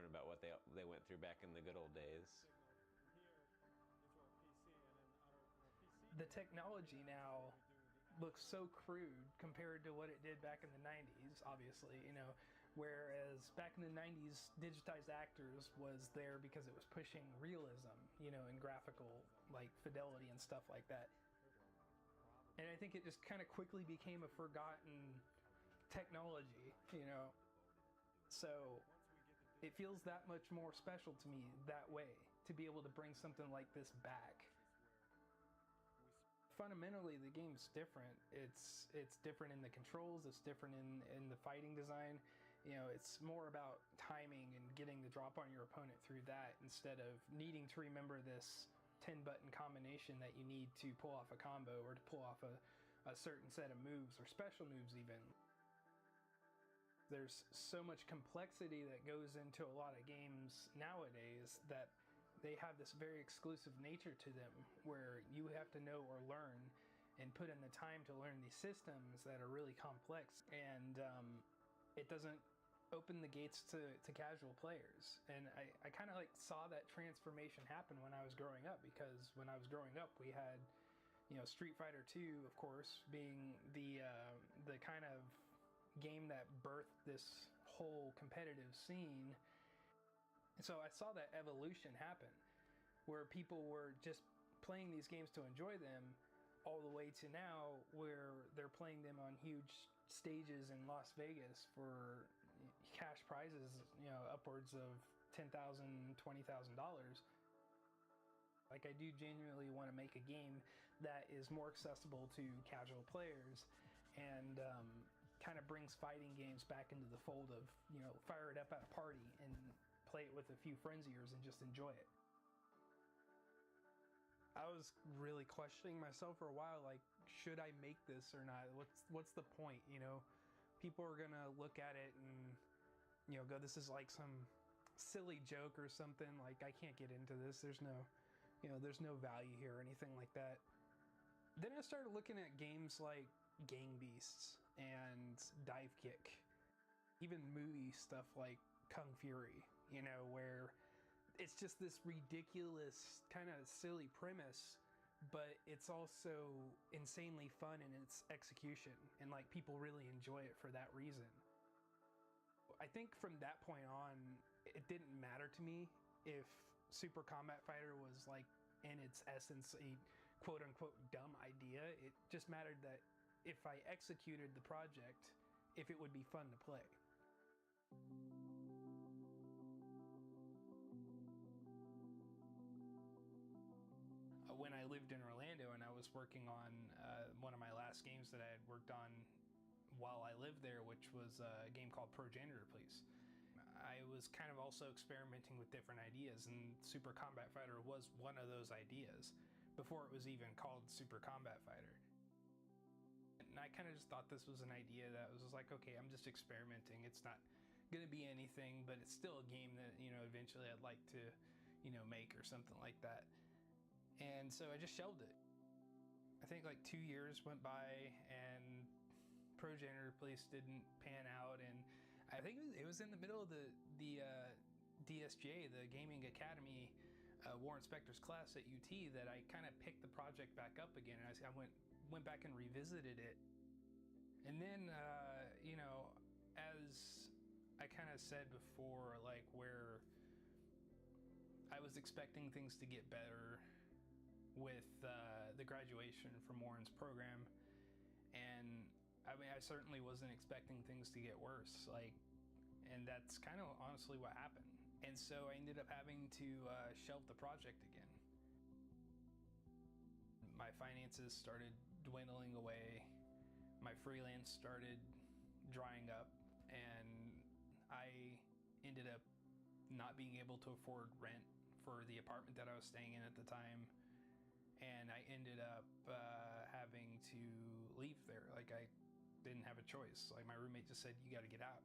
about what they went through back in the good old days. The technology now looks so crude compared to what it did back in the 90s, obviously, you know. Whereas back in the 90s, digitized actors was there because it was pushing realism, you know, and graphical, like, fidelity and stuff like that. And I think it just kind of quickly became a forgotten technology, you know. So it feels that much more special to me that way, to be able to bring something like this back. Fundamentally, the game's different. It's different in the controls, it's different in the fighting design. You know, it's more about timing and getting the drop on your opponent through that, instead of needing to remember this 10-button combination that you need to pull off a combo or to pull off a certain set of moves or special moves even. There's so much complexity that goes into a lot of games nowadays that they have this very exclusive nature to them, where you have to know or learn and put in the time to learn these systems that are really complex, and it doesn't open the gates to casual players. And I kind of like saw that transformation happen when I was growing up, because when I was growing up, we had, you know, Street Fighter 2, of course, being the kind of game that birthed this whole competitive scene. And so I saw that evolution happen, where people were just playing these games to enjoy them, all the way to now where they're playing them on huge stages in Las Vegas for cash prizes, you know, upwards of $10,000, $20,000. Like, I do genuinely want to make a game that is more accessible to casual players, and kind of brings fighting games back into the fold of, you know, fire it up at a party and play it with a few friends of yours and just enjoy it. I was really questioning myself for a while, like, should I make this or not? What's the point, you know? People are gonna look at it and, you know, go, this is like some silly joke or something, like, I can't get into this, there's no, you know, there's no value here or anything like that. Then I started looking at games like Gang Beasts and Dive Kick, even movie stuff like Kung Fury, you know, where it's just this ridiculous, kind of silly premise, but it's also insanely fun in its execution, and like people really enjoy it for that reason. I think from that point on, it didn't matter to me if Super Combat Fighter was like in its essence a quote unquote dumb idea. It just mattered that if I executed the project, if it would be fun to play. When I lived in Orlando and I was working on one of my last games that I had worked on while I lived there, which was a game called Progenitor Police, I was kind of also experimenting with different ideas, and Super Combat Fighter was one of those ideas before it was even called Super Combat Fighter. And I kind of just thought this was an idea that was just like, okay, I'm just experimenting. It's not going to be anything, but it's still a game that, you know, eventually I'd like to, you know, make or something like that. And so I just shelved it. I think like 2 years went by and Progenitor Police didn't pan out, and I think it was in the middle of the DSJ, the Gaming Academy War Inspector's class at UT, that I kind of picked the project back up again, and I went back and revisited it. And then, you know, as I kind of said before, like where I was expecting things to get better with the graduation from Warren's program, and I mean, I certainly wasn't expecting things to get worse, like, and that's kind of honestly what happened. And so I ended up having to shelve the project again. My finances started dwindling away, my freelance started drying up, and I ended up not being able to afford rent for the apartment that I was staying in at the time. And I ended up having to leave there. Like, I didn't have a choice. Like, my roommate just said, you got to get out.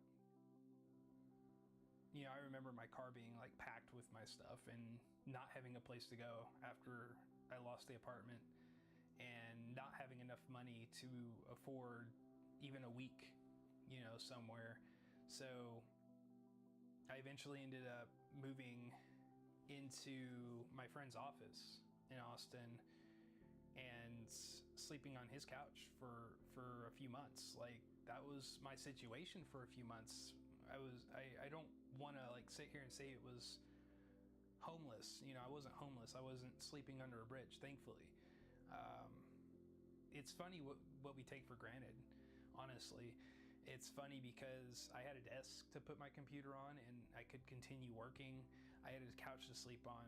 You know, I remember my car being like packed with my stuff and not having a place to go after I lost the apartment, and not having enough money to afford even a week, you know, somewhere. So I eventually ended up moving into my friend's office in Austin and sleeping on his couch for a few months. Like, that was my situation for a few months. I don't want to like sit here and say it was homeless. You know, I wasn't homeless. I wasn't sleeping under a bridge, thankfully. It's funny what we take for granted, honestly. It's funny because I had a desk to put my computer on and I could continue working. I had a couch to sleep on.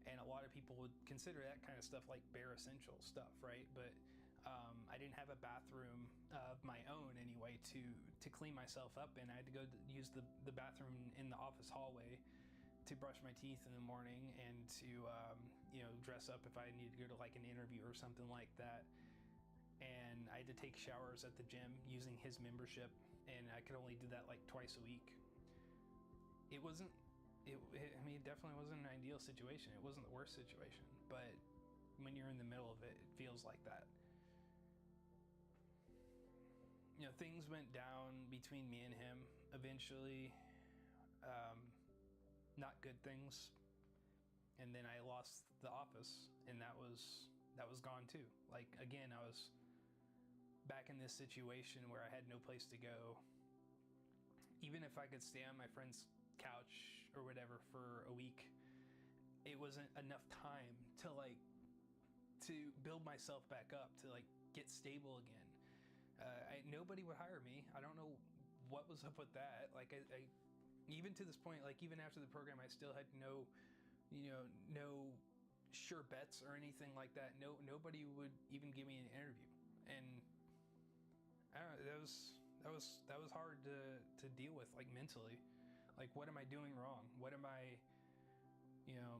And a lot of people would consider that kind of stuff like bare essential stuff, right? But I didn't have a bathroom of my own anyway to clean myself up in. I had to go use the bathroom in the office hallway to brush my teeth in the morning, and to you know, dress up if I needed to go to like an interview or something like that. And I had to take showers at the gym using his membership, and I could only do that like twice a week. It wasn't. I mean, it definitely wasn't an ideal situation. It wasn't the worst situation, but when you're in the middle of it, it feels like that. You know, things went down between me and him eventually. Not good things. And then I lost the office, and that was gone too. Like, again, I was back in this situation where I had no place to go. Even if I could stay on my friend's couch or whatever for a week, it wasn't enough time to build myself back up, to like get stable again. Nobody would hire me. I don't know what was up with that. Like, I even to this point, like even after the program, I still had no sure bets or anything like that. Nobody would even give me an interview, and I don't know, that was hard to deal with, like, mentally. Like, what am I doing wrong? What am I, you know,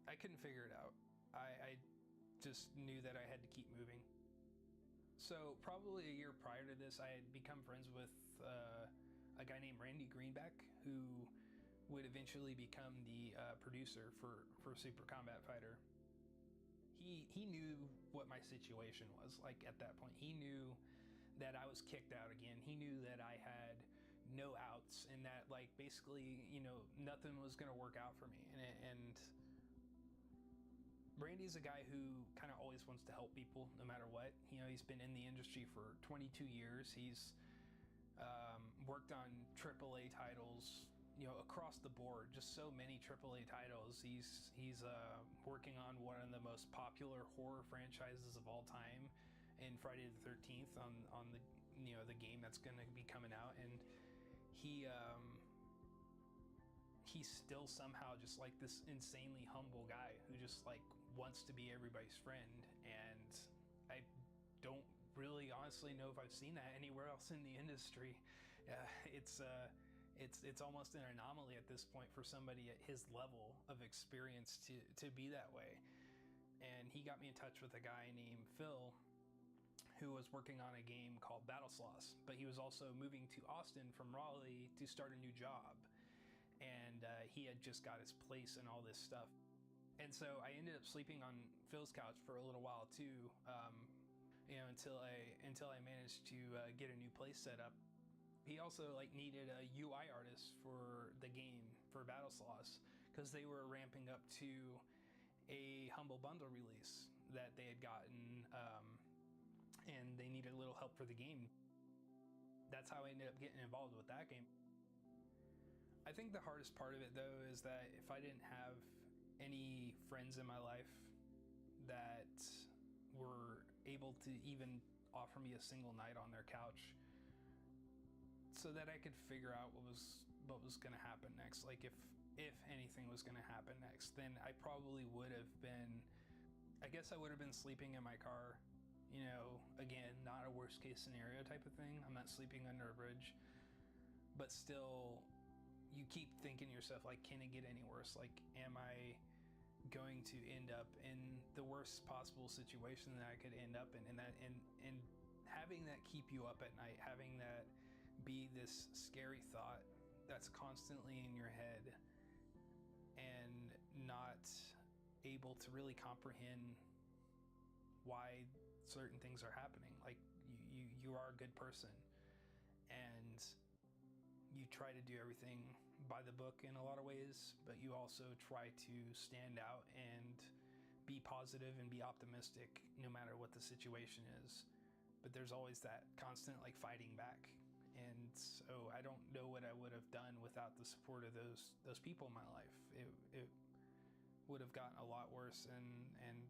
I couldn't figure it out. I just knew that I had to keep moving. So probably a year prior to this, I had become friends with a guy named Randy Greenback, who would eventually become the producer for Super Combat Fighter. He knew what my situation was like at that point. He knew that I was kicked out again. He knew that I had no outs, and that like basically, you know, nothing was gonna work out for me. And Randy's a guy who kind of always wants to help people no matter what. You know, he's been in the industry for 22 years. He's worked on AAA titles, you know, across the board, just so many AAA titles. He's working on one of the most popular horror franchises of all time in Friday the 13th on the, you know, the game that's going to be coming out. And he's still somehow just like this insanely humble guy who just like wants to be everybody's friend. And I don't really honestly know if I've seen that anywhere else in the industry. It's almost an anomaly at this point for somebody at his level of experience to be that way. And he got me in touch with a guy named Phil who was working on a game called Stylized, but he was also moving to Austin from Raleigh to start a new job. And he had just got his place and all this stuff. And so I ended up sleeping on Phil's couch for a little while too, you know, until I managed to get a new place set up. He also like needed a UI artist for the game for Stylized because they were ramping up to a Humble Bundle release that they had gotten, and they needed a little help for the game. That's how I ended up getting involved with that game. I think the hardest part of it though is that if I didn't have any friends in my life that were able to even offer me a single night on their couch so that I could figure out what was going to happen next, like if anything was going to happen next, then I probably would have been, I guess I would have been sleeping in my car, you know, again, not a worst case scenario type of thing. I'm not sleeping under a bridge, but still you keep thinking to yourself, like, can it get any worse? Like, am I going to end up in the worst possible situation that I could end up in? And having that keep you up at night, having that be this scary thought that's constantly in your head, and not able to really comprehend why certain things are happening. Like, you are a good person, and you try to do everything by the book in a lot of ways, but you also try to stand out and be positive and be optimistic no matter what the situation is. But there's always that constant like fighting back. And so I don't know what I would have done without the support of those people in my life. It would have gotten a lot worse, and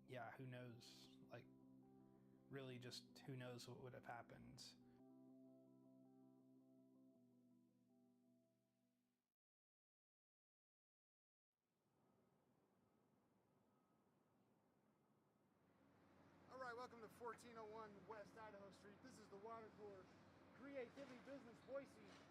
yeah, who knows? Like, really, just who knows what would have happened. All right, welcome to 1401 West Idaho Street. This is the water cooler Creativity Business Boise.